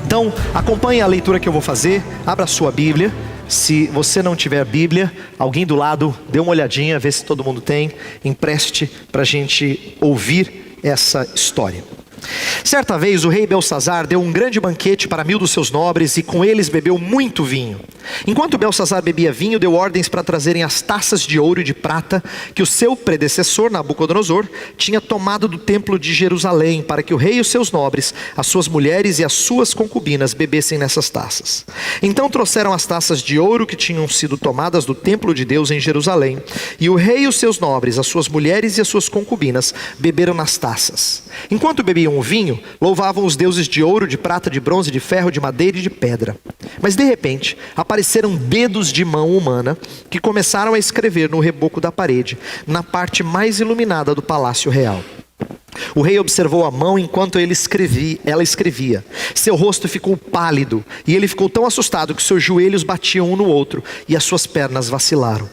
Então, acompanhe a leitura que eu vou fazer, abra a sua Bíblia. Se você não tiver Bíblia, alguém do lado, dê uma olhadinha, vê se todo mundo tem, empreste para a gente ouvir essa história. Certa vez o rei Belsazar deu um grande banquete para 1000 dos seus nobres e com eles bebeu muito vinho. Enquanto Belsazar bebia vinho, deu ordens para trazerem as taças de ouro e de prata que o seu predecessor Nabucodonosor tinha tomado do templo de Jerusalém, para que o rei e os seus nobres, as suas mulheres e as suas concubinas bebessem nessas taças. Então trouxeram as taças de ouro que tinham sido tomadas do templo de Deus em Jerusalém, e o rei e os seus nobres, as suas mulheres e as suas concubinas beberam nas taças. Enquanto bebiam o vinho, louvavam os deuses de ouro, de prata, de bronze, de ferro, de madeira e de pedra. Mas de repente apareceram dedos de mão humana que começaram a escrever no reboco da parede, na parte mais iluminada do palácio real. O rei observou a mão enquanto ela escrevia. Seu rosto ficou pálido e ele ficou tão assustado que seus joelhos batiam um no outro e as suas pernas vacilaram.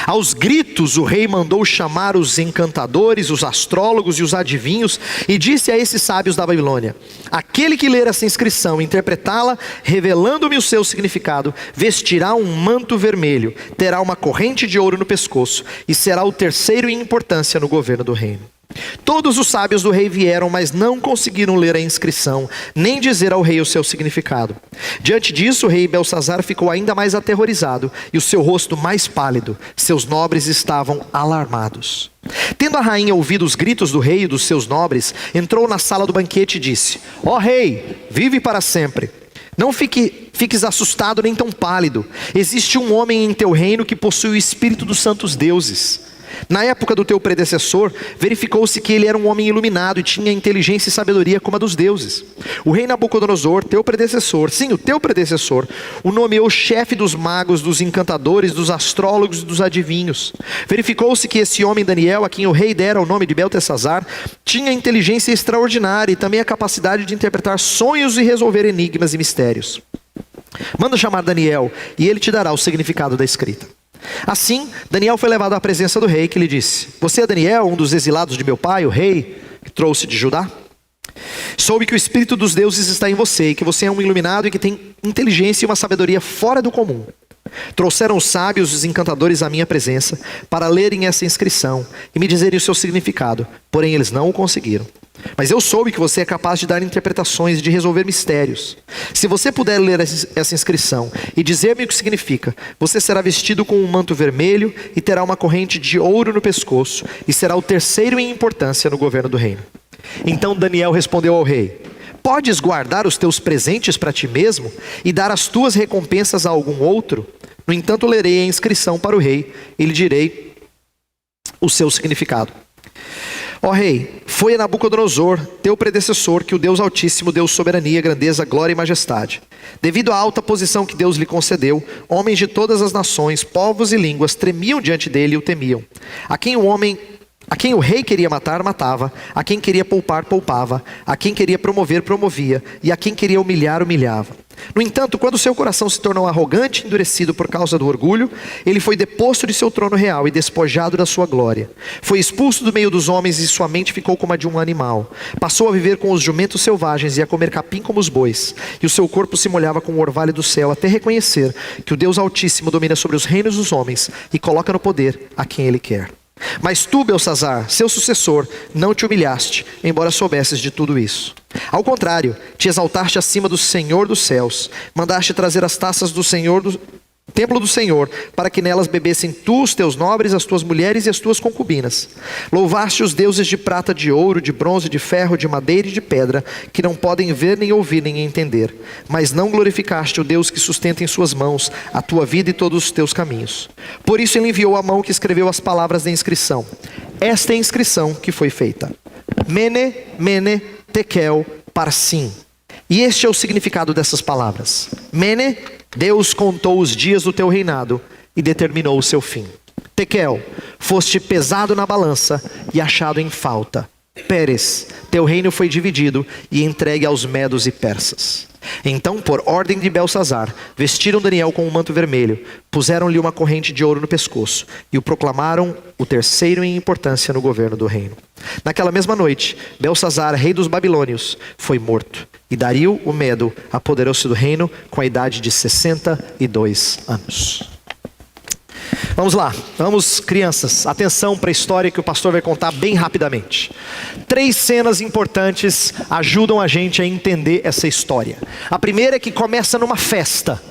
Aos gritos o rei mandou chamar os encantadores, os astrólogos e os adivinhos e disse a esses sábios da Babilônia: aquele que ler essa inscrição e interpretá-la, revelando-me o seu significado, vestirá um manto vermelho, terá uma corrente de ouro no pescoço e será o terceiro em importância no governo do reino. Todos os sábios do rei vieram, mas não conseguiram ler a inscrição, nem dizer ao rei o seu significado. Diante disso, o rei Belsazar ficou ainda mais aterrorizado e o seu rosto mais pálido. Seus nobres estavam alarmados. Tendo a rainha ouvido os gritos do rei e dos seus nobres, entrou na sala do banquete e disse: ó rei, vive para sempre. Não fiques assustado nem tão pálido. Existe um homem em teu reino que possui o espírito dos santos deuses. Na época do teu predecessor, verificou-se que ele era um homem iluminado e tinha inteligência e sabedoria como a dos deuses. O rei Nabucodonosor, teu predecessor, sim, o teu predecessor, o nomeou chefe dos magos, dos encantadores, dos astrólogos e dos adivinhos. Verificou-se que esse homem Daniel, a quem o rei dera o nome de Beltesazar, tinha inteligência extraordinária e também a capacidade de interpretar sonhos e resolver enigmas e mistérios. Manda chamar Daniel e ele te dará o significado da escrita. Assim, Daniel foi levado à presença do rei, que lhe disse: você é Daniel, um dos exilados de meu pai, o rei, que trouxe de Judá? Soube que o espírito dos deuses está em você, e que você é um iluminado e que tem inteligência e uma sabedoria fora do comum. Trouxeram os sábios e os encantadores à minha presença, para lerem essa inscrição e me dizerem o seu significado, porém eles não o conseguiram. Mas eu soube que você é capaz de dar interpretações e de resolver mistérios. Se você puder ler essa inscrição e dizer-me o que significa, você será vestido com um manto vermelho e terá uma corrente de ouro no pescoço e será o terceiro em importância no governo do reino. Então Daniel respondeu ao rei: podes guardar os teus presentes para ti mesmo e dar as tuas recompensas a algum outro? No entanto, lerei a inscrição para o rei e lhe direi o seu significado. Ó rei, foi a Nabucodonosor, teu predecessor, que o Deus Altíssimo deu soberania, grandeza, glória e majestade. Devido à alta posição que Deus lhe concedeu, homens de todas as nações, povos e línguas tremiam diante dele e o temiam. A quem o rei queria matar, matava. A quem queria poupar, poupava. A quem queria promover, promovia. E a quem queria humilhar, humilhava. No entanto, quando seu coração se tornou arrogante e endurecido por causa do orgulho, ele foi deposto de seu trono real e despojado da sua glória. Foi expulso do meio dos homens e sua mente ficou como a de um animal. Passou a viver com os jumentos selvagens e a comer capim como os bois. E o seu corpo se molhava com o orvalho do céu, até reconhecer que o Deus Altíssimo domina sobre os reinos dos homens e coloca no poder a quem ele quer. Mas tu, Belsazar, seu sucessor, não te humilhaste, embora soubesses de tudo isso. Ao contrário, te exaltaste acima do Senhor dos céus, mandaste trazer as taças do templo do Senhor, para que nelas bebessem tu, os teus nobres, as tuas mulheres e as tuas concubinas. Louvaste os deuses de prata, de ouro, de bronze, de ferro, de madeira e de pedra, que não podem ver, nem ouvir, nem entender. Mas não glorificaste o Deus que sustenta em suas mãos a tua vida e todos os teus caminhos. Por isso ele enviou a mão que escreveu as palavras da inscrição. Esta é a inscrição que foi feita: Mene, Mene, Tekel, Parsim. E este é o significado dessas palavras. Mene, Deus contou os dias do teu reinado e determinou o seu fim. Tekel, foste pesado na balança e achado em falta. Pérez, teu reino foi dividido e entregue aos medos e persas. Então, por ordem de Belsazar, vestiram Daniel com um manto vermelho, puseram-lhe uma corrente de ouro no pescoço e o proclamaram o terceiro em importância no governo do reino. Naquela mesma noite, Belsazar, rei dos babilônios, foi morto, e Dario, o Medo, apoderou-se do reino com a idade de 62 anos. Vamos lá, vamos, crianças, atenção para a história que o pastor vai contar bem rapidamente. 3 cenas importantes ajudam a gente a entender essa história. A primeira é que começa numa festa.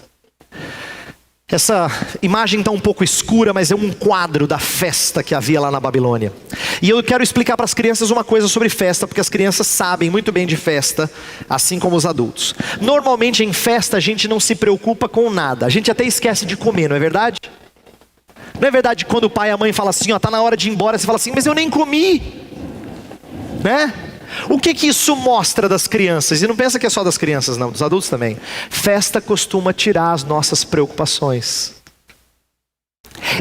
Essa imagem está um pouco escura, mas é um quadro da festa que havia lá na Babilônia. E eu quero explicar para as crianças uma coisa sobre festa, porque as crianças sabem muito bem de festa, assim como os adultos. Normalmente em festa a gente não se preocupa com nada, a gente até esquece de comer, não é verdade? Não é verdade que quando o pai e a mãe falam assim, ó, tá na hora de ir embora, você fala assim, mas eu nem comi, né? O que isso mostra das crianças? E não pensa que é só das crianças não, dos adultos também. Festa costuma tirar as nossas preocupações.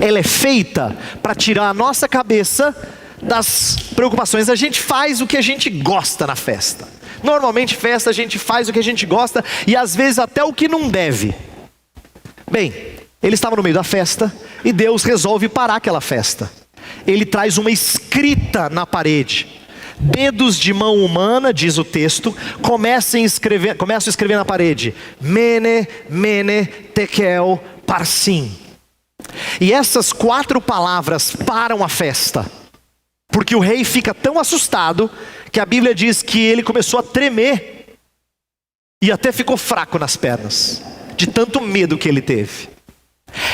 Ela é feita para tirar a nossa cabeça das preocupações. A gente faz o que a gente gosta na festa. Normalmente festa a gente faz o que a gente gosta e às vezes até o que não deve. Bem, ele estava no meio da festa e Deus resolve parar aquela festa. Ele traz uma escrita na parede. Dedos de mão humana, diz o texto, começam a escrever na parede. Mene, mene, tekel, parsim. E essas 4 palavras param a festa. Porque o rei fica tão assustado que a Bíblia diz que ele começou a tremer. E até ficou fraco nas pernas, de tanto medo que ele teve.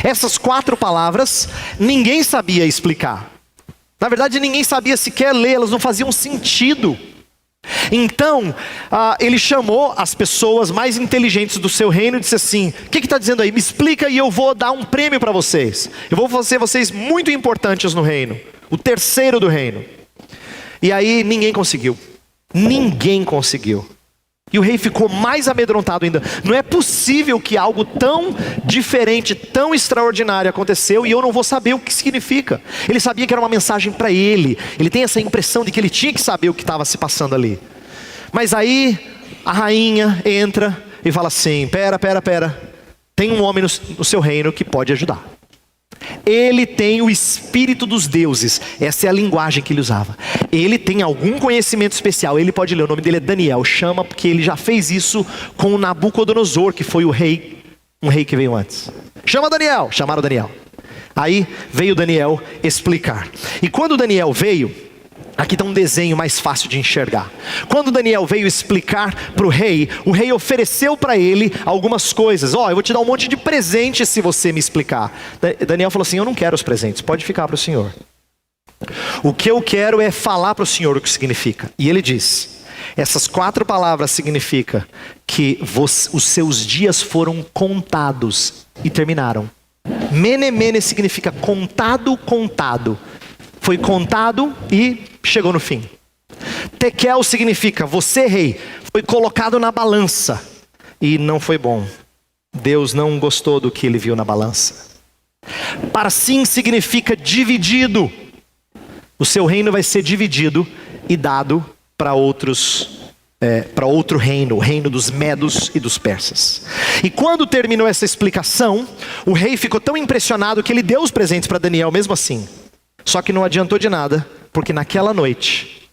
Essas 4 palavras, ninguém sabia explicar. Na verdade, ninguém sabia sequer ler, elas não faziam sentido. Então, ele chamou as pessoas mais inteligentes do seu reino e disse assim, o que está dizendo aí? Me explica e eu vou dar um prêmio para vocês. Eu vou fazer vocês muito importantes no reino. O terceiro do reino. E aí, ninguém conseguiu. Ninguém conseguiu. E o rei ficou mais amedrontado ainda. Não é possível que algo tão diferente, tão extraordinário aconteceu e eu não vou saber o que significa. Ele sabia que era uma mensagem para ele. Ele tem essa impressão de que ele tinha que saber o que estava se passando ali. Mas aí a rainha entra e fala assim, pera. Tem um homem no seu reino que pode ajudar. Ele tem o espírito dos deuses. Essa é a linguagem que ele usava. Ele tem algum conhecimento especial. Ele pode ler, o nome dele é Daniel. Chama porque ele já fez isso com Nabucodonosor, que foi um rei que veio antes. Chama Daniel. Chamaram Daniel. Aí veio Daniel explicar. E quando Daniel veio, aqui está um desenho mais fácil de enxergar. Quando Daniel veio explicar para o rei ofereceu para ele algumas coisas. Eu vou te dar um monte de presentes se você me explicar. Daniel falou assim, eu não quero os presentes, pode ficar para o senhor. O que eu quero é falar para o senhor o que significa. E ele diz, essas 4 palavras significam que os seus dias foram contados e terminaram. Mene, mene significa contado. Foi contado e chegou no fim. Tekel significa, você rei, foi colocado na balança e não foi bom. Deus não gostou do que ele viu na balança. Parsim significa dividido. O seu reino vai ser dividido e dado para outro reino, o reino dos medos e dos persas. E quando terminou essa explicação, o rei ficou tão impressionado que ele deu os presentes para Daniel mesmo assim. Só que não adiantou de nada, porque naquela noite,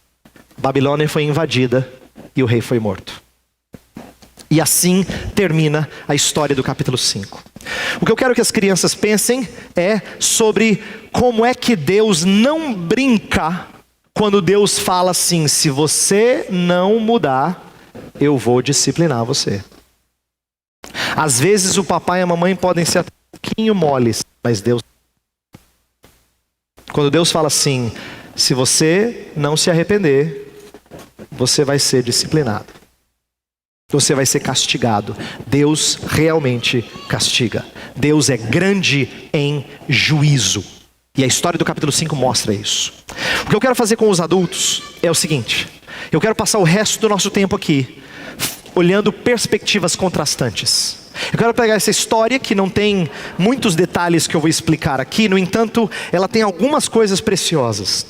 Babilônia foi invadida e o rei foi morto. E assim termina a história do capítulo 5. O que eu quero que as crianças pensem é sobre como é que Deus não brinca quando Deus fala assim, se você não mudar, eu vou disciplinar você. Às vezes o papai e a mamãe podem ser um pouquinho moles, mas Deus... Quando Deus fala assim, se você não se arrepender, você vai ser disciplinado. Você vai ser castigado. Deus realmente castiga. Deus é grande em juízo. E a história do capítulo 5 mostra isso. O que eu quero fazer com os adultos é o seguinte. Eu quero passar o resto do nosso tempo aqui, olhando perspectivas contrastantes. Eu quero pegar essa história que não tem muitos detalhes que eu vou explicar aqui. No entanto, ela tem algumas coisas preciosas.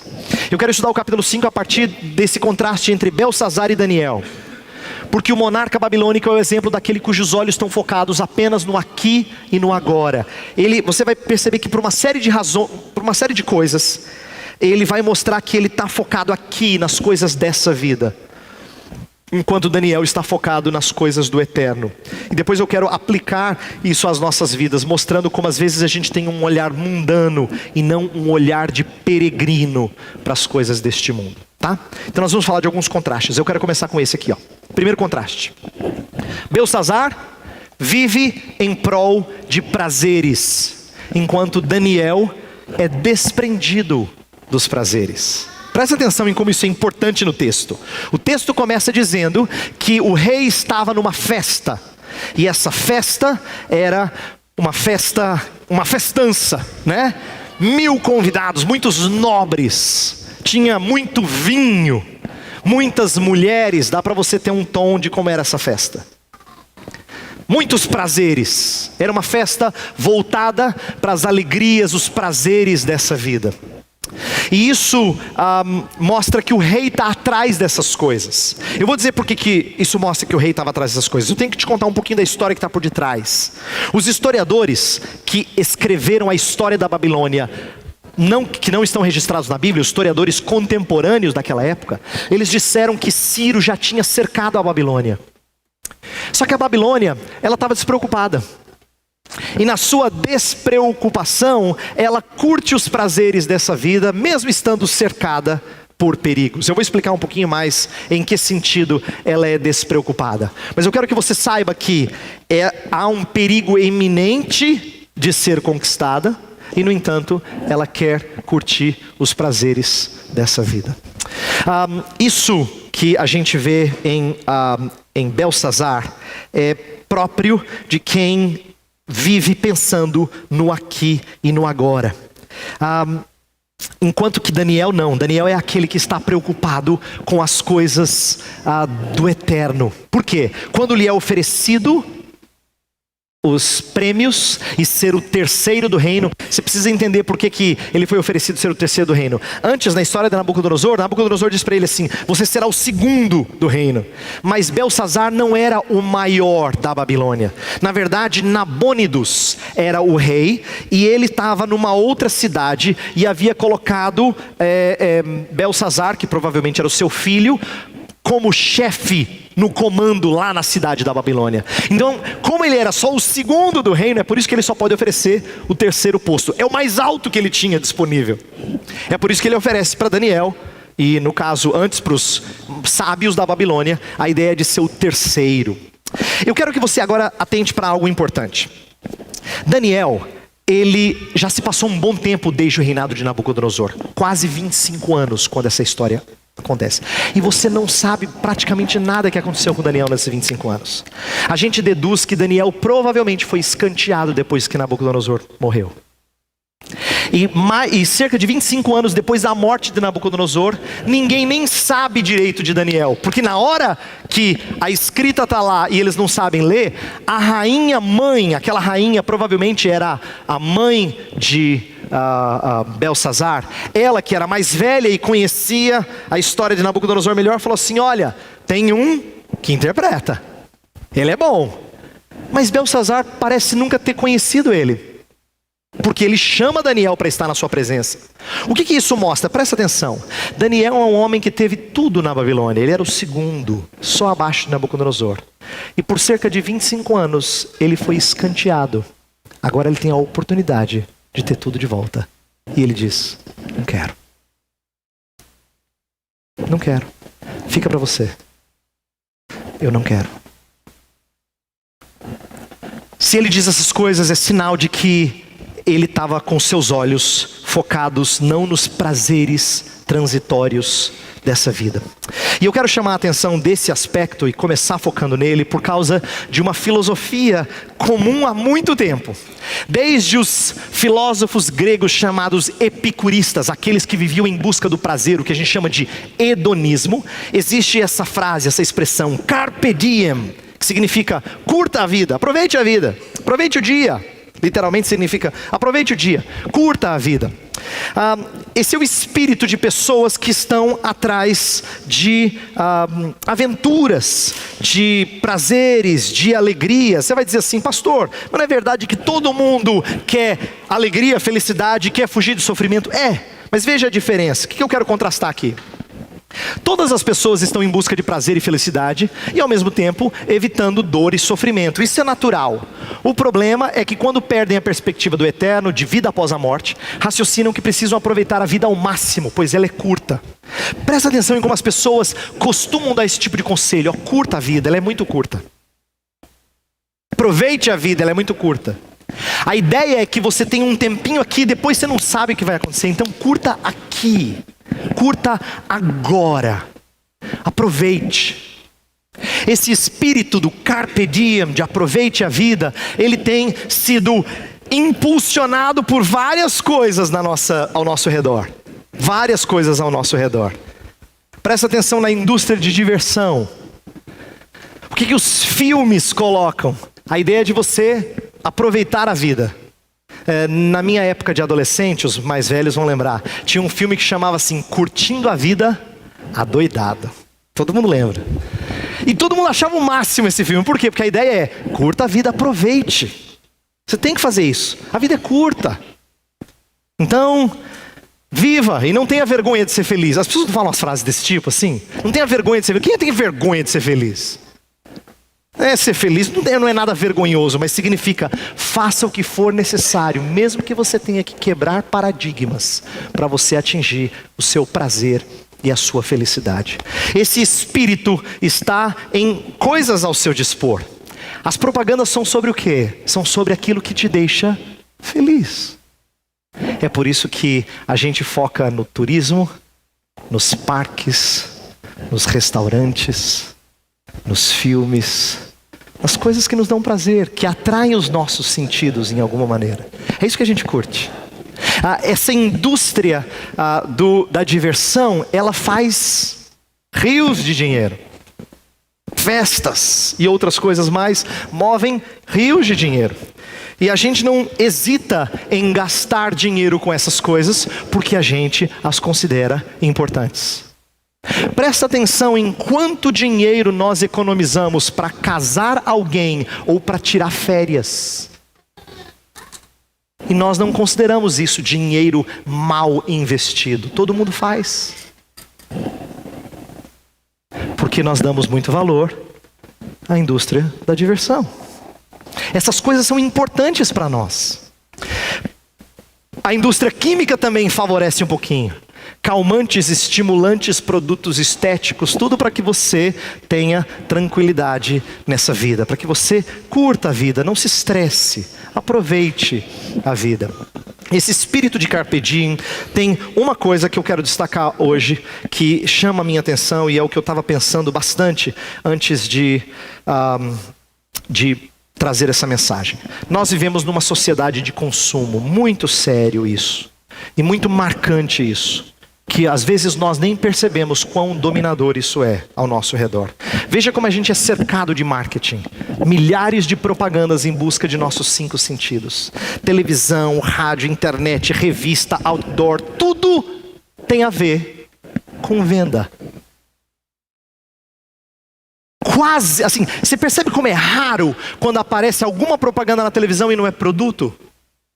Eu quero estudar o capítulo 5 a partir desse contraste entre Belsazar e Daniel. Porque o monarca babilônico é o exemplo daquele cujos olhos estão focados apenas no aqui e no agora. Você vai perceber que por uma série de coisas, ele vai mostrar que ele está focado aqui nas coisas dessa vida, enquanto Daniel está focado nas coisas do eterno. E depois eu quero aplicar isso às nossas vidas, mostrando como às vezes a gente tem um olhar mundano e não um olhar de peregrino para as coisas deste mundo, tá? Então nós vamos falar de alguns contrastes. Eu quero começar com esse aqui, ó. Primeiro contraste: Belsazar vive em prol de prazeres, enquanto Daniel é desprendido dos prazeres. Presta atenção em como isso é importante no texto. O texto começa dizendo que o rei estava numa festa, e essa festa era uma festança, né? 1000 convidados, muitos nobres, tinha muito vinho, muitas mulheres. Dá para você ter um tom de como era essa festa. Muitos prazeres. Era uma festa voltada para as alegrias, os prazeres dessa vida. E isso mostra que o rei está atrás dessas coisas. Eu vou dizer por que isso mostra que o rei estava atrás dessas coisas. Eu tenho que te contar um pouquinho da história que está por detrás. Os historiadores que escreveram a história da Babilônia, que não estão registrados na Bíblia, os historiadores contemporâneos daquela época, eles disseram que Ciro já tinha cercado a Babilônia. Só que a Babilônia, ela estava despreocupada. E na sua despreocupação, ela curte os prazeres dessa vida, mesmo estando cercada por perigos. Eu vou explicar um pouquinho mais em que sentido ela é despreocupada. Mas eu quero que você saiba que há um perigo iminente de ser conquistada, e no entanto, ela quer curtir os prazeres dessa vida. Isso que a gente vê em Belsazar é próprio de quem vive pensando no aqui e no agora. Enquanto que Daniel não. Daniel é aquele que está preocupado com as coisas do eterno. Por quê? Quando lhe é oferecido os prêmios e ser o terceiro do reino, você precisa entender por que ele foi oferecido ser o terceiro do reino. Antes, na história de Nabucodonosor diz para ele assim: você será o segundo do reino. Mas Belsazar não era o maior da Babilônia. Na verdade, Nabônidos era o rei, e ele estava numa outra cidade e havia colocado Belsazar, que provavelmente era o seu filho, como chefe no comando lá na cidade da Babilônia. Então, como ele era só o segundo do reino, é por isso que ele só pode oferecer o terceiro posto. É o mais alto que ele tinha disponível. É por isso que ele oferece para Daniel, e no caso antes para os sábios da Babilônia, a ideia de ser o terceiro. Eu quero que você agora atente para algo importante. Daniel, ele já se passou um bom tempo desde o reinado de Nabucodonosor. Quase 25 anos quando essa história acontece. E você não sabe praticamente nada que aconteceu com Daniel nesses 25 anos. A gente deduz que Daniel provavelmente foi escanteado depois que Nabucodonosor morreu. E cerca de 25 anos depois da morte de Nabucodonosor, ninguém nem sabe direito de Daniel. Porque na hora que a escrita está lá e eles não sabem ler, a rainha mãe, aquela rainha provavelmente era a mãe de Belsazar, ela que era mais velha e conhecia a história de Nabucodonosor melhor, falou assim: olha, tem um que interpreta, ele é bom. Mas Belsazar parece nunca ter conhecido ele, porque ele chama Daniel para estar na sua presença. O que isso mostra? Presta atenção. Daniel é um homem que teve tudo na Babilônia. Ele era o segundo, só abaixo de Nabucodonosor. E por cerca de 25 anos, ele foi escanteado. Agora ele tem a oportunidade de ter tudo de volta. E ele diz: não quero. Não quero. Fica para você. Eu não quero. Se ele diz essas coisas, é sinal de que ele estava com seus olhos focados não nos prazeres transitórios dessa vida. E eu quero chamar a atenção desse aspecto e começar focando nele por causa de uma filosofia comum há muito tempo. Desde os filósofos gregos chamados epicuristas, aqueles que viviam em busca do prazer, o que a gente chama de hedonismo, existe essa frase, essa expressão, carpe diem, que significa curta a vida, aproveite o dia. Literalmente significa aproveite o dia, curta a vida. Esse é o espírito de pessoas que estão atrás de aventuras, de prazeres, de alegria. Você vai dizer assim, pastor, mas não é verdade que todo mundo quer alegria, felicidade, quer fugir do sofrimento? Mas veja a diferença. O que eu quero contrastar aqui? Todas as pessoas estão em busca de prazer e felicidade e ao mesmo tempo evitando dor e sofrimento. Isso é natural. O problema é que quando perdem a perspectiva do eterno, de vida após a morte, raciocinam que precisam aproveitar a vida ao máximo, pois ela é curta. Presta atenção em como as pessoas costumam dar esse tipo de conselho. Curta a vida, ela é muito curta. Aproveite a vida, ela é muito curta. A ideia é que você tem um tempinho aqui, depois você não sabe o que vai acontecer. Então curta aqui. Curta agora. Aproveite. Esse espírito do carpe diem, de aproveite a vida, ele tem sido impulsionado por várias coisas ao nosso redor. Várias coisas ao nosso redor. Presta atenção na indústria de diversão. O que os filmes colocam? A ideia de você aproveitar a vida. Na minha época de adolescente, os mais velhos vão lembrar, tinha um filme que chamava assim, Curtindo a Vida Adoidado. Todo mundo lembra. E todo mundo achava o máximo esse filme. Por quê? Porque a ideia é, curta a vida, aproveite. Você tem que fazer isso. A vida é curta. Então, viva e não tenha vergonha de ser feliz. As pessoas falam umas frases desse tipo assim. Não tenha vergonha de ser feliz. Quem tem vergonha de ser feliz? Ser feliz não é nada vergonhoso, mas significa faça o que for necessário, mesmo que você tenha que quebrar paradigmas para você atingir o seu prazer e a sua felicidade. Esse espírito está em coisas ao seu dispor. As propagandas são sobre o quê? São sobre aquilo que te deixa feliz. É por isso que a gente foca no turismo, nos parques, nos restaurantes, nos filmes, nas coisas que nos dão prazer, que atraem os nossos sentidos em alguma maneira. É isso que a gente curte. Essa indústria da diversão, ela faz rios de dinheiro. Festas e outras coisas mais movem rios de dinheiro. E a gente não hesita em gastar dinheiro com essas coisas, porque a gente as considera importantes. Presta atenção em quanto dinheiro nós economizamos para casar alguém ou para tirar férias. E nós não consideramos isso dinheiro mal investido. Todo mundo faz. Porque nós damos muito valor à indústria da diversão. Essas coisas são importantes para nós. A indústria química também favorece um pouquinho. Calmantes, estimulantes, produtos estéticos, tudo para que você tenha tranquilidade nessa vida, para que você curta a vida, não se estresse, aproveite a vida. Esse espírito de carpe diem tem uma coisa que eu quero destacar hoje, que chama a minha atenção e é o que eu estava pensando bastante antes de trazer essa mensagem. Nós vivemos numa sociedade de consumo, muito sério isso, e muito marcante isso. Que às vezes nós nem percebemos quão dominador isso é ao nosso redor. Veja como a gente é cercado de marketing. Milhares de propagandas em busca de nossos 5 sentidos. Televisão, rádio, internet, revista, outdoor, tudo tem a ver com venda. Quase, assim, você percebe como é raro quando aparece alguma propaganda na televisão e não é produto?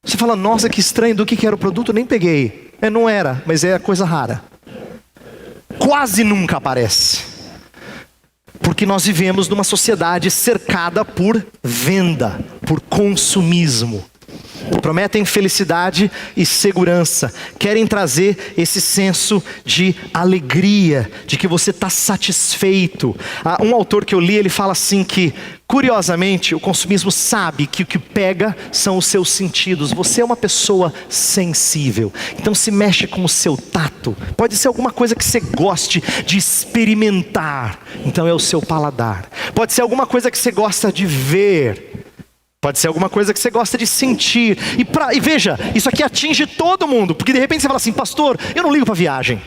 Você fala, nossa, que estranho, do que era o produto? Eu nem peguei. Não era, mas é coisa rara. Quase nunca aparece. Porque nós vivemos numa sociedade cercada por venda, por consumismo. Prometem felicidade e segurança. Querem trazer esse senso de alegria, de que você está satisfeito. Um autor que eu li, ele fala assim que, curiosamente, o consumismo sabe que o que pega são os seus sentidos. Você é uma pessoa sensível. Então se mexe com o seu tato. Pode ser alguma coisa que você goste de experimentar. Então é o seu paladar. Pode ser alguma coisa que você gosta de ver. Pode ser alguma coisa que você gosta de sentir. E veja, isso aqui atinge todo mundo. Porque de repente você fala assim, pastor, eu não ligo para viagem.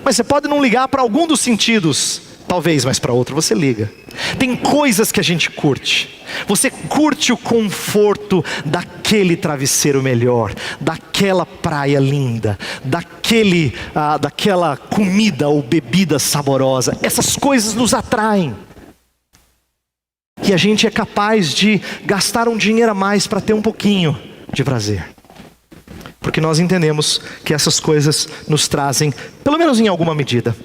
Mas você pode não ligar para algum dos sentidos. Talvez, mas para outro você liga. Tem coisas que a gente curte. Você curte o conforto daquele travesseiro melhor, daquela praia linda, daquela comida ou bebida saborosa. Essas coisas nos atraem. E a gente é capaz de gastar um dinheiro a mais para ter um pouquinho de prazer. Porque nós entendemos que essas coisas nos trazem, pelo menos em alguma medida,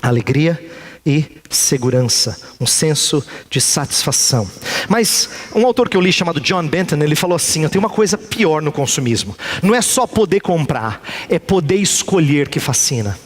alegria e segurança, um senso de satisfação. Mas um autor que eu li chamado John Benton, ele falou assim: eu tenho uma coisa pior no consumismo. Não é só poder comprar, é poder escolher que fascina.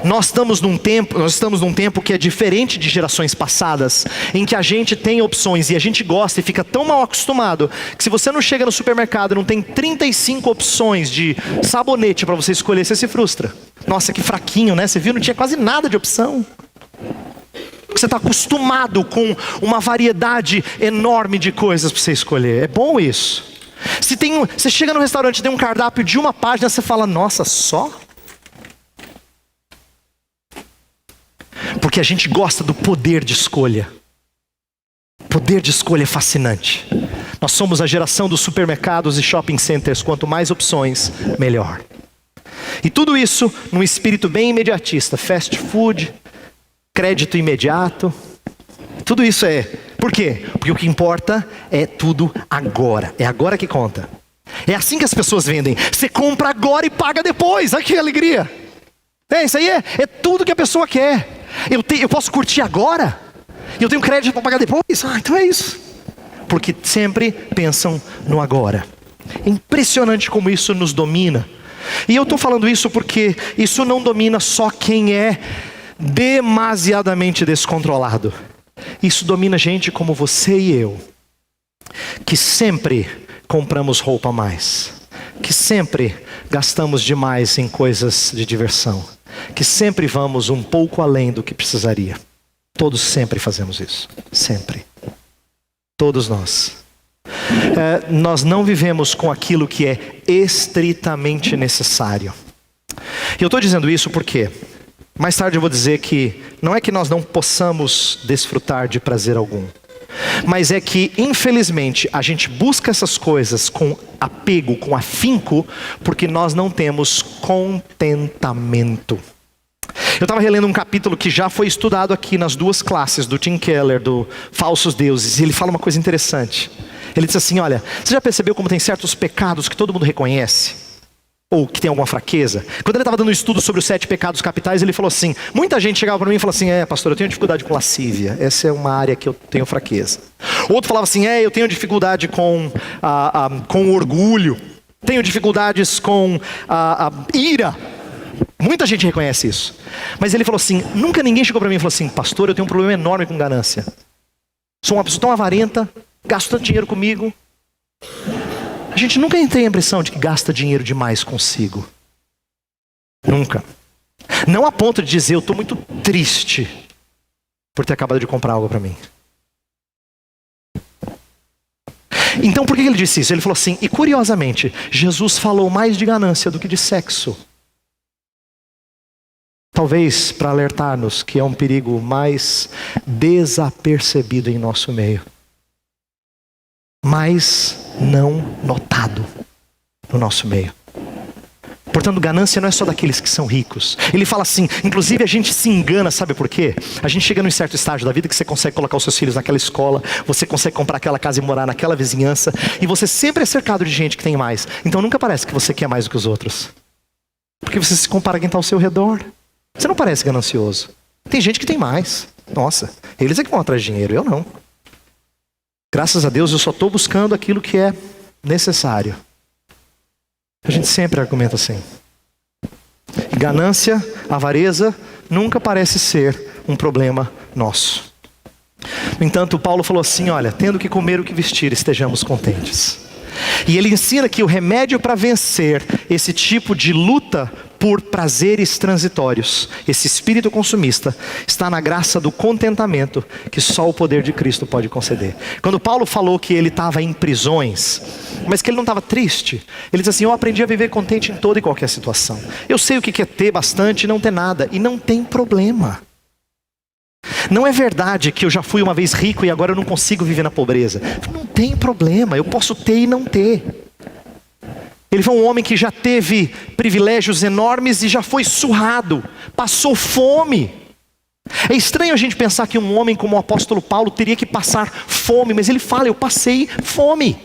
Nós estamos num tempo que é diferente de gerações passadas, em que a gente tem opções e a gente gosta e fica tão mal acostumado, que se você não chega no supermercado e não tem 35 opções de sabonete para você escolher, você se frustra. Nossa, que fraquinho, né? Você viu? Não tinha quase nada de opção. Você está acostumado com uma variedade enorme de coisas para você escolher. É bom isso. Você chega no restaurante e tem um cardápio de uma página, você fala: nossa, só? Porque a gente gosta do poder de escolha. Poder de escolha é fascinante. Nós somos a geração dos supermercados e shopping centers. Quanto mais opções, melhor. E tudo isso num espírito bem imediatista. Fast food, crédito imediato. Tudo isso é... Por quê? Porque o que importa é tudo agora. É agora que conta. É assim que as pessoas vendem. Você compra agora e paga depois. Olha que alegria. Isso aí é tudo que a pessoa quer. Eu posso curtir agora? Eu tenho crédito para pagar depois? Então é isso. Porque sempre pensam no agora. É impressionante como isso nos domina. E eu estou falando isso porque isso não domina só quem é demasiadamente descontrolado. Isso domina gente como você e eu, que sempre compramos roupa a mais, que sempre gastamos demais em coisas de diversão, que sempre vamos um pouco além do que precisaria. Todos sempre fazemos isso. Sempre. Todos nós. Nós não vivemos com aquilo que é estritamente necessário. E eu estou dizendo isso porque mais tarde eu vou dizer que não é que nós não possamos desfrutar de prazer algum, mas é que infelizmente a gente busca essas coisas com apego, com afinco, porque nós não temos contentamento. Eu estava relendo um capítulo que já foi estudado aqui nas duas classes do Tim Keller, do Falsos Deuses, e ele fala uma coisa interessante. Ele diz assim: olha, você já percebeu como tem certos pecados que todo mundo reconhece? Ou que tem alguma fraqueza? Quando ele estava dando um estudo sobre os 7 pecados capitais, ele falou assim, muita gente chegava para mim e falava assim: pastor, eu tenho dificuldade com lascívia, essa é uma área que eu tenho fraqueza. Outro falava assim: eu tenho dificuldade com orgulho, tenho dificuldades com ira. Muita gente reconhece isso. Mas ele falou assim, nunca ninguém chegou para mim e falou assim: pastor, eu tenho um problema enorme com ganância. Sou uma pessoa tão avarenta, gasto tanto dinheiro comigo. A gente nunca tem a impressão de que gasta dinheiro demais consigo. Nunca. Não a ponto de dizer: eu estou muito triste por ter acabado de comprar algo para mim. Então por que ele disse isso? Ele falou assim, e curiosamente, Jesus falou mais de ganância do que de sexo. Talvez para alertar-nos que é um perigo mais desapercebido em nosso meio, mas não notado no nosso meio. Portanto, ganância não é só daqueles que são ricos. Ele fala assim, inclusive a gente se engana, sabe por quê? A gente chega num certo estágio da vida que você consegue colocar os seus filhos naquela escola, você consegue comprar aquela casa e morar naquela vizinhança, e você sempre é cercado de gente que tem mais. Então nunca parece que você quer mais do que os outros, porque você se compara a quem está ao seu redor. Você não parece ganancioso. Tem gente que tem mais. Nossa, eles é que vão atrás de dinheiro, eu não. Graças a Deus eu só estou buscando aquilo que é necessário. A gente sempre argumenta assim. E ganância, avareza, nunca parece ser um problema nosso. No entanto, Paulo falou assim, olha, tendo que comer o que vestir, estejamos contentes. E ele ensina que o remédio para vencer esse tipo de luta por prazeres transitórios, esse espírito consumista, está na graça do contentamento que só o poder de Cristo pode conceder. Quando Paulo falou que ele estava em prisões, mas que ele não estava triste, ele diz assim, eu aprendi a viver contente em toda e qualquer situação. Eu sei o que é ter bastante e não ter nada, e não tem problema. Não é verdade que eu já fui uma vez rico e agora eu não consigo viver na pobreza. Não tem problema, eu posso ter e não ter. Ele foi um homem que já teve privilégios enormes e já foi surrado, passou fome. É estranho a gente pensar que um homem como o apóstolo Paulo teria que passar fome, mas ele fala, eu passei fome.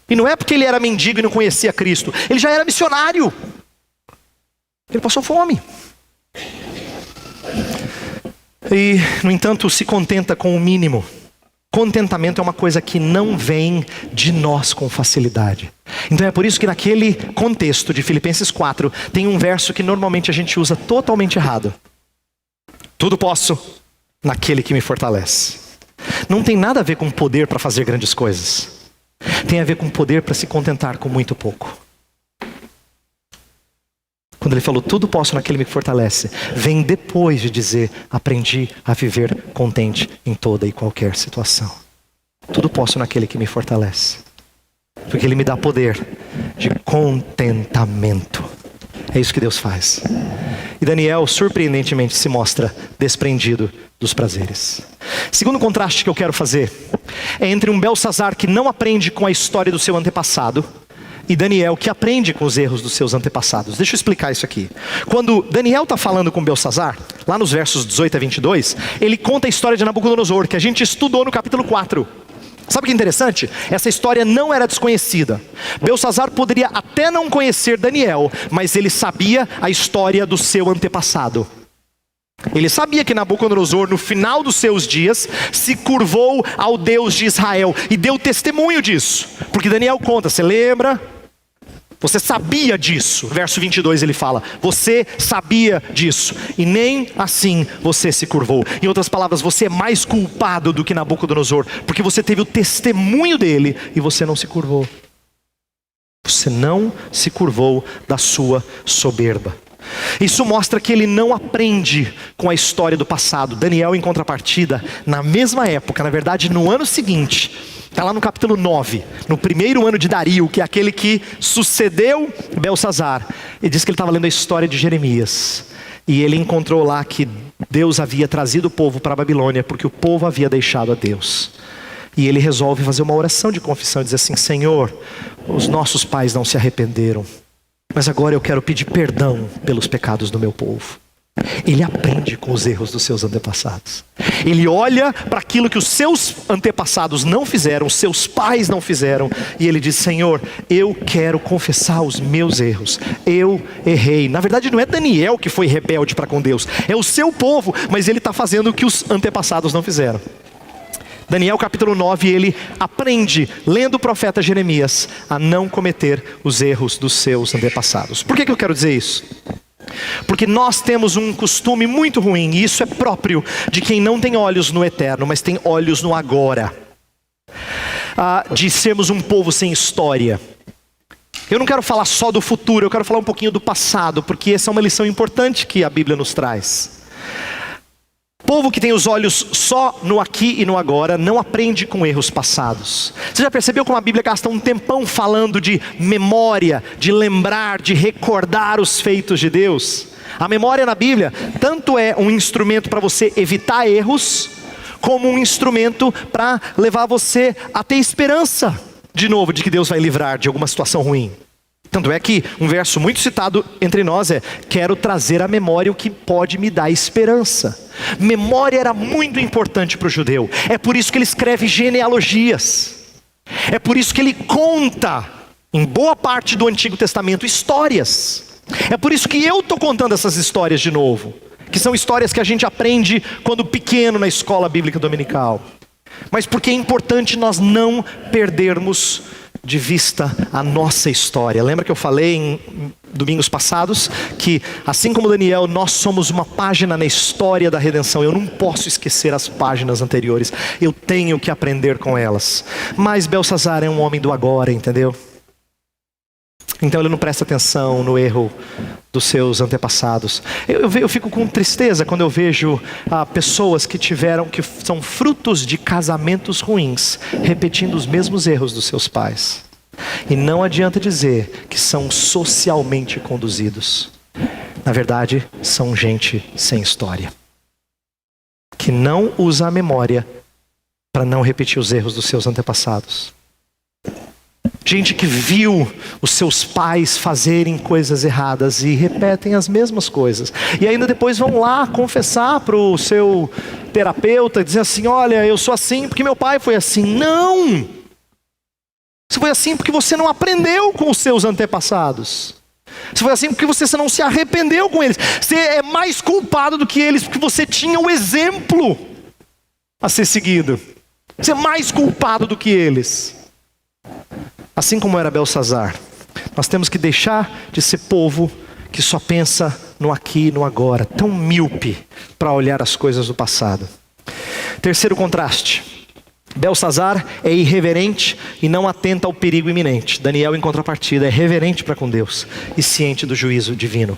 E não é porque ele era mendigo e não conhecia Cristo, ele já era missionário. Ele passou fome. E, no entanto, se contenta com o mínimo. Contentamento é uma coisa que não vem de nós com facilidade. Então é por isso que naquele contexto de Filipenses 4, tem um verso que normalmente a gente usa totalmente errado. Tudo posso naquele que me fortalece. Não tem nada a ver com poder para fazer grandes coisas. Tem a ver com poder para se contentar com muito pouco. Quando ele falou, tudo posso naquele que me fortalece, vem depois de dizer, aprendi a viver contente em toda e qualquer situação. Tudo posso naquele que me fortalece. Porque ele me dá poder de contentamento. É isso que Deus faz. E Daniel, surpreendentemente, se mostra desprendido dos prazeres. Segundo contraste que eu quero fazer, é entre um Belsazar que não aprende com a história do seu antepassado, e Daniel que aprende com os erros dos seus antepassados. Deixa eu explicar isso aqui. Quando Daniel está falando com Belsazar, lá nos versos 18 a 22, ele conta a história de Nabucodonosor, que a gente estudou no capítulo 4. Sabe o que é interessante? Essa história não era desconhecida. Belsazar poderia até não conhecer Daniel, mas ele sabia a história do seu antepassado. Ele sabia que Nabucodonosor, no final dos seus dias, se curvou ao Deus de Israel e deu testemunho disso. Porque Daniel conta, você lembra? Você sabia disso. Verso 22 ele fala, você sabia disso. E nem assim você se curvou. Em outras palavras, você é mais culpado do que Nabucodonosor. Porque você teve o testemunho dele e você não se curvou. Você não se curvou da sua soberba. Isso mostra que ele não aprende com a história do passado. Daniel, em contrapartida, na mesma época, na verdade no ano seguinte, está lá no capítulo 9, no primeiro ano de Dario, que é aquele que sucedeu Belsazar. Ele diz que ele estava lendo a história de Jeremias. E ele encontrou lá que Deus havia trazido o povo para a Babilônia, porque o povo havia deixado a Deus. E ele resolve fazer uma oração de confissão e dizer assim, Senhor, os nossos pais não se arrependeram. Mas agora eu quero pedir perdão pelos pecados do meu povo. Ele aprende com os erros dos seus antepassados. Ele olha para aquilo que os seus antepassados não fizeram, seus pais não fizeram. E ele diz, Senhor, eu quero confessar os meus erros. Eu errei. Na verdade não é Daniel que foi rebelde para com Deus. É o seu povo, mas ele está fazendo o que os antepassados não fizeram. Daniel capítulo 9, ele aprende, lendo o profeta Jeremias, a não cometer os erros dos seus antepassados. Por que eu quero dizer isso? Porque nós temos um costume muito ruim, e isso é próprio de quem não tem olhos no eterno, mas tem olhos no agora. De sermos um povo sem história. Eu não quero falar só do futuro, eu quero falar um pouquinho do passado, porque essa é uma lição importante que a Bíblia nos traz. Povo que tem os olhos só no aqui e no agora, não aprende com erros passados. Você já percebeu como a Bíblia gasta um tempão falando de memória, de lembrar, de recordar os feitos de Deus? A memória na Bíblia, tanto é um instrumento para você evitar erros, como um instrumento para levar você a ter esperança, de novo, de que Deus vai livrar de alguma situação ruim. Tanto é que um verso muito citado entre nós é, quero trazer à memória o que pode me dar esperança. Memória era muito importante para o judeu. É por isso que ele escreve genealogias. É por isso que ele conta, em boa parte do Antigo Testamento, histórias. É por isso que eu estou contando essas histórias de novo. Que são histórias que a gente aprende quando pequeno na escola bíblica dominical. Mas porque é importante nós não perdermos de vista a nossa história. Lembra que eu falei em domingos passados que assim como Daniel, nós somos uma página na história da redenção. Eu não posso esquecer as páginas anteriores, eu tenho que aprender com elas. Mas Belsazar é um homem do agora, entendeu? Então ele não presta atenção no erro dos seus antepassados. Eu fico com tristeza quando eu vejo pessoas que são frutos de casamentos ruins, repetindo os mesmos erros dos seus pais. E não adianta dizer que são socialmente conduzidos. Na verdade, são gente sem história. que não usa a memória para não repetir os erros dos seus antepassados. Gente que viu os seus pais fazerem coisas erradas e repetem as mesmas coisas. E ainda depois vão lá confessar para o seu terapeuta, dizer assim: olha, eu sou assim porque meu pai foi assim. Não! Você foi assim porque você não aprendeu com os seus antepassados. Você foi assim porque você não se arrependeu com eles. Você é mais culpado do que eles porque você tinha o exemplo a ser seguido. Você é mais culpado do que eles. Assim como era Belsazar, nós temos que deixar de ser povo que só pensa no aqui e no agora, tão míope para olhar as coisas do passado. Terceiro contraste: Belsazar é irreverente e não atenta ao perigo iminente. Daniel, em contrapartida, é reverente para com Deus e ciente do juízo divino.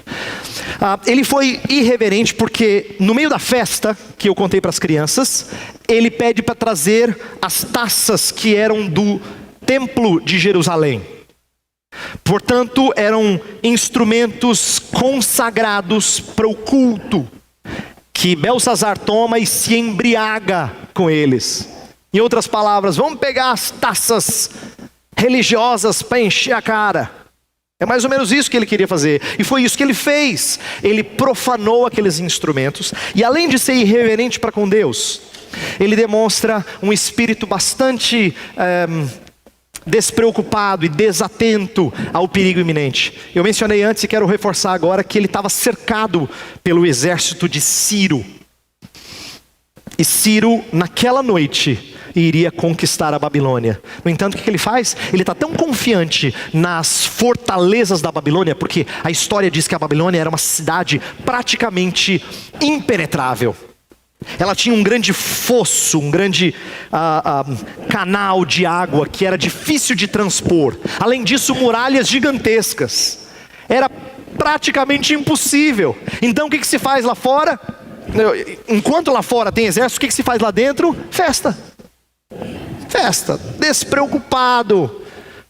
Ele foi irreverente porque no meio da festa que eu contei para as crianças, ele pede para trazer as taças que eram do Templo de Jerusalém. Portanto, eram instrumentos consagrados para o culto, que Belsazar toma e se embriaga com eles. Em outras palavras, vamos pegar as taças religiosas para encher a cara. É mais ou menos isso que ele queria fazer. E foi isso que ele fez. Ele profanou aqueles instrumentos. E além de ser irreverente para com Deus, ele demonstra um espírito bastante despreocupado e desatento ao perigo iminente. Eu mencionei antes e quero reforçar agora que ele estava cercado pelo exército de Ciro. E Ciro, naquela noite, iria conquistar a Babilônia. No entanto, o que ele faz? Ele está tão confiante nas fortalezas da Babilônia, porque a história diz que a Babilônia era uma cidade praticamente impenetrável. Ela tinha um grande fosso, um grande canal de água que era difícil de transpor. Além disso, muralhas gigantescas. Era praticamente impossível. Então o que se faz lá fora? Enquanto lá fora tem exército, o que se faz lá dentro? Festa. Festa. Despreocupado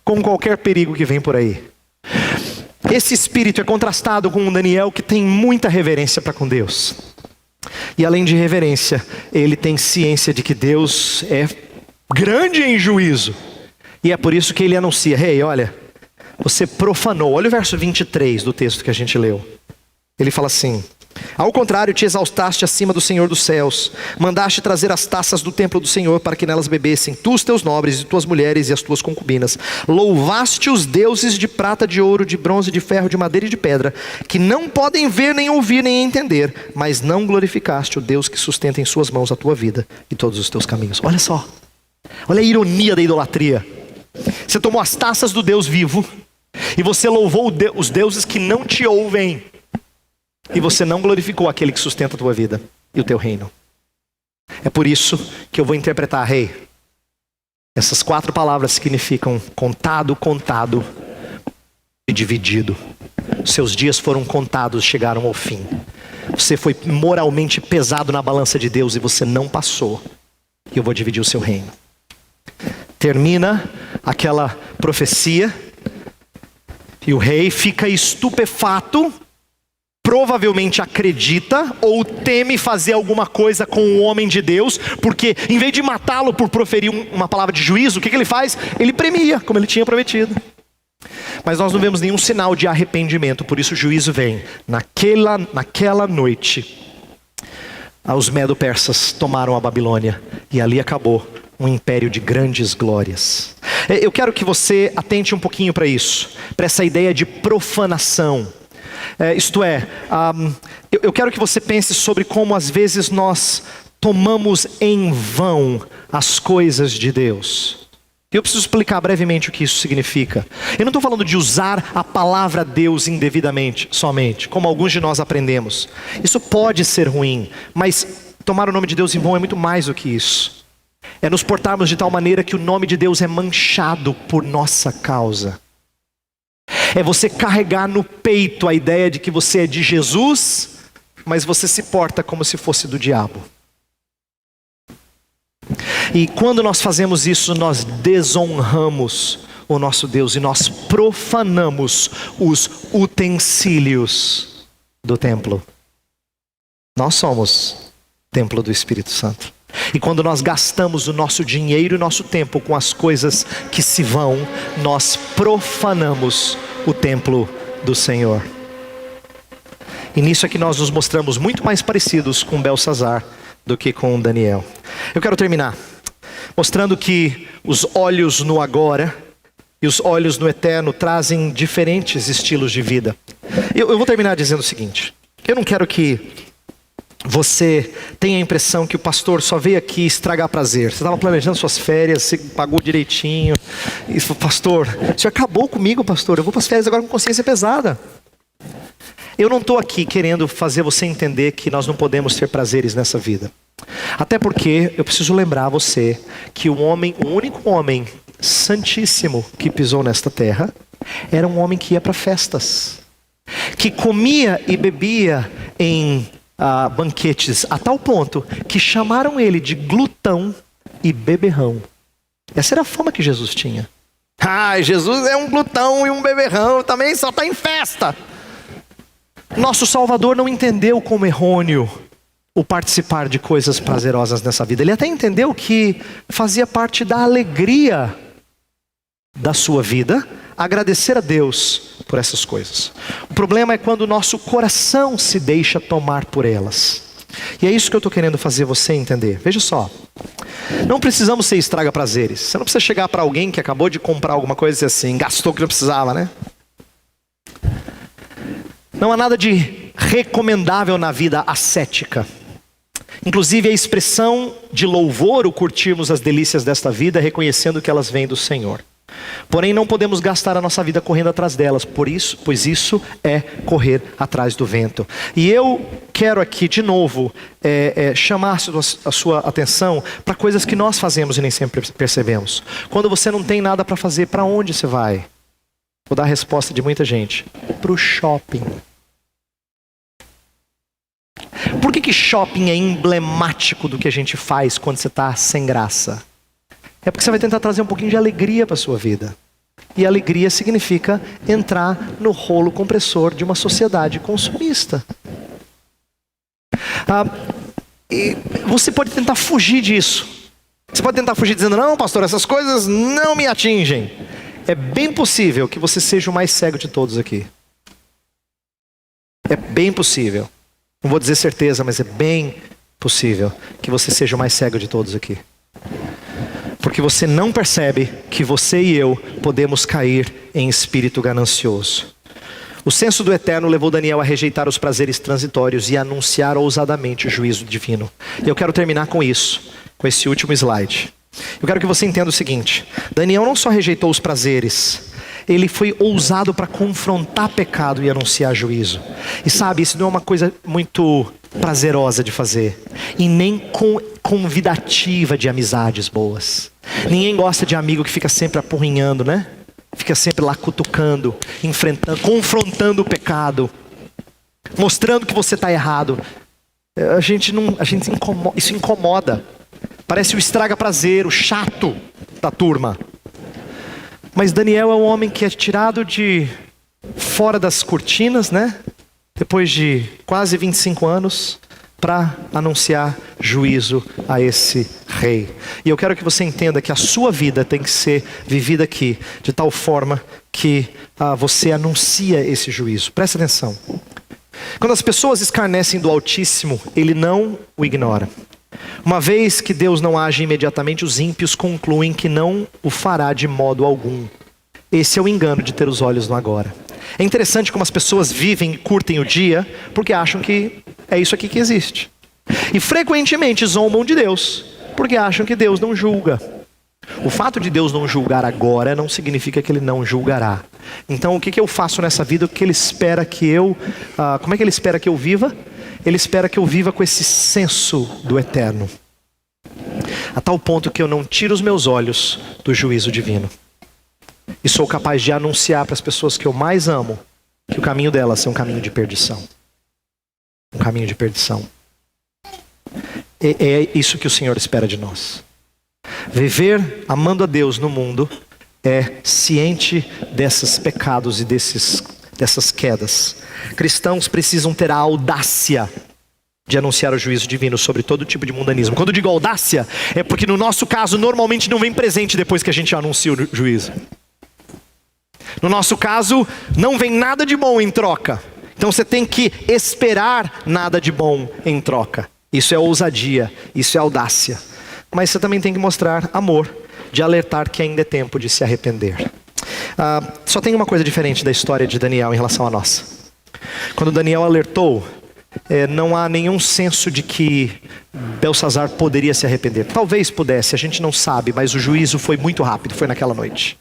com qualquer perigo que vem por aí. Esse espírito é contrastado com um Daniel que tem muita reverência para com Deus. E além de reverência, ele tem ciência de que Deus é grande em juízo. E é por isso que ele anuncia: Rei, olha, você profanou. Olha o verso 23 do texto que a gente leu. Ele fala assim: ao contrário, te exaltaste acima do Senhor dos céus, mandaste trazer as taças do templo do Senhor para que nelas bebessem tu, os teus nobres, e tuas mulheres e as tuas concubinas. Louvaste os deuses de prata, de ouro, de bronze, de ferro, de madeira e de pedra, que não podem ver, nem ouvir, nem entender, mas não glorificaste o Deus que sustenta em suas mãos a tua vida e todos os teus caminhos. Olha só, olha a ironia da idolatria. Você tomou as taças do Deus vivo e você louvou os deuses que não te ouvem. E você não glorificou aquele que sustenta a tua vida e o teu reino. É por isso que eu vou interpretar, Rei. Essas 4 palavras significam contado, contado e dividido. Seus dias foram contados, chegaram ao fim. Você foi moralmente pesado na balança de Deus e você não passou. E eu vou dividir o seu reino. Termina aquela profecia e o rei fica estupefato. Provavelmente acredita ou teme fazer alguma coisa com o homem de Deus, porque em vez de matá-lo por proferir uma palavra de juízo, o que ele faz? Ele premia, como ele tinha prometido. Mas nós não vemos nenhum sinal de arrependimento, por isso o juízo vem. Naquela noite, os medo-persas tomaram a Babilônia e ali acabou um império de grandes glórias. Eu quero que você atente um pouquinho para isso, para essa ideia de profanação. Eu quero que você pense sobre como às vezes nós tomamos em vão as coisas de Deus. Eu preciso explicar brevemente o que isso significa. Eu não estou falando de usar a palavra Deus indevidamente, somente, como alguns de nós aprendemos. Isso pode ser ruim, mas tomar o nome de Deus em vão é muito mais do que isso. É nos portarmos de tal maneira que o nome de Deus é manchado por nossa causa. É você carregar no peito a ideia de que você é de Jesus, mas você se porta como se fosse do diabo. E quando nós fazemos isso, nós desonramos o nosso Deus e nós profanamos os utensílios do templo. Nós somos templo do Espírito Santo. E quando nós gastamos o nosso dinheiro e nosso tempo com as coisas que se vão, nós profanamos o templo do Senhor. E nisso é que nós nos mostramos muito mais parecidos com Belsazar do que com Daniel. Eu quero terminar mostrando que os olhos no agora e os olhos no eterno trazem diferentes estilos de vida. Eu vou terminar dizendo o seguinte: eu não quero que você tenha a impressão que o pastor só veio aqui estragar prazer. Você estava planejando suas férias, você pagou direitinho. E falou: pastor, você acabou comigo, pastor. Eu vou para as férias agora com consciência pesada. Eu não estou aqui querendo fazer você entender que nós não podemos ter prazeres nessa vida. Até porque eu preciso lembrar você que o único homem santíssimo que pisou nesta terra era um homem que ia para festas, que comia e bebia em banquetes, a tal ponto que chamaram ele de glutão e beberrão. Essa era a fama que Jesus tinha. Jesus é um glutão e um beberrão, também só está em festa. Nosso Salvador não entendeu como errôneo o participar de coisas prazerosas nessa vida. Ele até entendeu que fazia parte da alegria da sua vida agradecer a Deus por essas coisas. O problema é quando o nosso coração se deixa tomar por elas. E é isso que eu estou querendo fazer você entender. Veja só, não precisamos ser estraga prazeres. Você não precisa chegar para alguém que acabou de comprar alguma coisa e dizer assim: gastou o que não precisava, né? Não há nada de recomendável na vida ascética. Inclusive a expressão de louvor, o curtirmos as delícias desta vida, reconhecendo que elas vêm do Senhor. Porém não podemos gastar a nossa vida correndo atrás delas, pois isso é correr atrás do vento. E eu quero aqui de novo chamar a sua atenção para coisas que nós fazemos e nem sempre percebemos. Quando você não tem nada para fazer, para onde você vai? Vou dar a resposta de muita gente: para o shopping. Por que shopping é emblemático do que a gente faz quando você está sem graça? É porque você vai tentar trazer um pouquinho de alegria para a sua vida. E alegria significa entrar no rolo compressor de uma sociedade consumista. E você pode tentar fugir disso. Você pode tentar fugir dizendo: não, pastor, essas coisas não me atingem. É bem possível que você seja o mais cego de todos aqui. É bem possível. Não vou dizer certeza, mas é bem possível que você seja o mais cego de todos aqui. Porque você não percebe que você e eu podemos cair em espírito ganancioso. O senso do eterno levou Daniel a rejeitar os prazeres transitórios e a anunciar ousadamente o juízo divino. E eu quero terminar com isso, com esse último slide. Eu quero que você entenda o seguinte: Daniel não só rejeitou os prazeres, ele foi ousado para confrontar pecado e anunciar juízo. E sabe, isso não é uma coisa muito prazerosa de fazer, e nem convidativa de amizades boas. Ninguém gosta de amigo que fica sempre apurrinhando, né? Fica sempre lá cutucando, enfrentando, confrontando o pecado, mostrando que você está errado. Isso incomoda. Parece o estraga prazer, o chato da turma. Mas Daniel é um homem que é tirado de fora das cortinas, né? Depois de quase 25 anos, para anunciar juízo a esse rei. E eu quero que você entenda que a sua vida tem que ser vivida aqui de tal forma que você anuncia esse juízo. Presta atenção. Quando as pessoas escarnecem do Altíssimo, Ele não o ignora. Uma vez que Deus não age imediatamente, os ímpios concluem que não o fará de modo algum. Esse é o engano de ter os olhos no agora. É interessante como as pessoas vivem e curtem o dia porque acham que é isso aqui que existe. E frequentemente zombam de Deus porque acham que Deus não julga. O fato de Deus não julgar agora não significa que Ele não julgará. Então o que eu faço nessa vida? O que Ele espera que eu... como é que Ele espera que eu viva? Ele espera que eu viva com esse senso do eterno, a tal ponto que eu não tiro os meus olhos do juízo divino. E sou capaz de anunciar para as pessoas que eu mais amo que o caminho delas é um caminho de perdição. Um caminho de perdição. É isso que o Senhor espera de nós. Viver amando a Deus no mundo é ciente desses pecados e dessas quedas. Cristãos precisam ter a audácia de anunciar o juízo divino sobre todo tipo de mundanismo. Quando eu digo audácia, é porque no nosso caso normalmente não vem presente depois que a gente anuncia o juízo. No nosso caso, não vem nada de bom em troca. Então você tem que esperar nada de bom em troca. Isso é ousadia, isso é audácia. Mas você também tem que mostrar amor, de alertar que ainda é tempo de se arrepender. Só tem uma coisa diferente da história de Daniel em relação à nossa. Quando Daniel alertou, não há nenhum senso de que Belsazar poderia se arrepender. Talvez pudesse, a gente não sabe, mas o juízo foi muito rápido, foi naquela noite.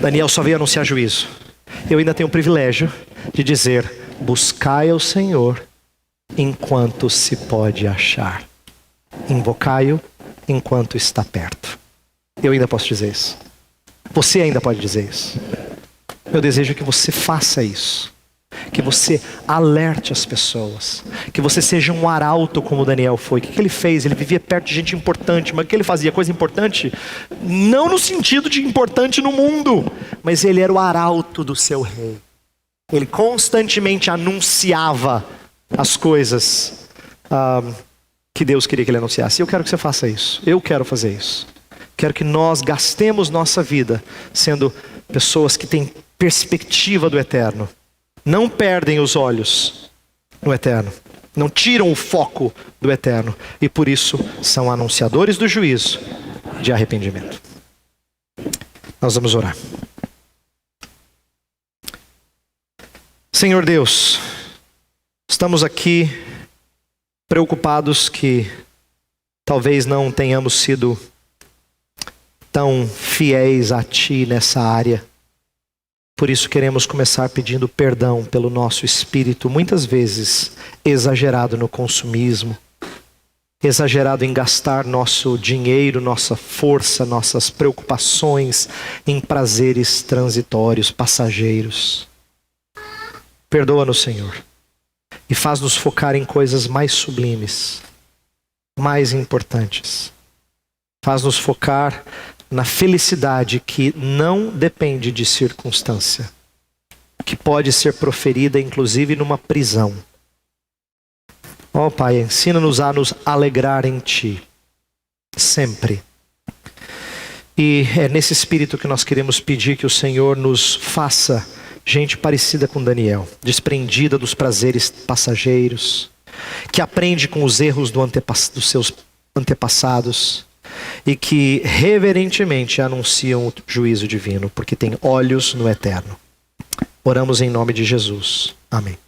Daniel só veio anunciar juízo. Eu ainda tenho o privilégio de dizer: buscai ao Senhor enquanto se pode achar. Invocai-o enquanto está perto. Eu ainda posso dizer isso. Você ainda pode dizer isso. Meu desejo é que você faça isso. Que você alerte as pessoas. Que você seja um arauto como Daniel foi. O que ele fez? Ele vivia perto de gente importante. Mas o que ele fazia? Coisa importante? Não no sentido de importante no mundo. Mas ele era o arauto do seu rei. Ele constantemente anunciava as coisas que Deus queria que ele anunciasse. Eu quero que você faça isso. Eu quero fazer isso. Quero que nós gastemos nossa vida sendo pessoas que têm perspectiva do eterno. Não perdem os olhos no eterno. Não tiram o foco do eterno. E por isso são anunciadores do juízo de arrependimento. Nós vamos orar. Senhor Deus, estamos aqui preocupados que talvez não tenhamos sido tão fiéis a Ti nessa área. Por isso queremos começar pedindo perdão pelo nosso espírito, muitas vezes exagerado no consumismo, exagerado em gastar nosso dinheiro, nossa força, nossas preocupações em prazeres transitórios, passageiros. Perdoa-nos, Senhor, e faz-nos focar em coisas mais sublimes, mais importantes. Faz-nos focar na felicidade que não depende de circunstância, que pode ser proferida inclusive numa prisão. Ó Pai, ensina-nos a nos alegrar em Ti, sempre. E é nesse espírito que nós queremos pedir que o Senhor nos faça gente parecida com Daniel, desprendida dos prazeres passageiros, que aprende com os erros dos seus antepassados, e que reverentemente anunciam o juízo divino, porque tem olhos no eterno. Oramos em nome de Jesus. Amém.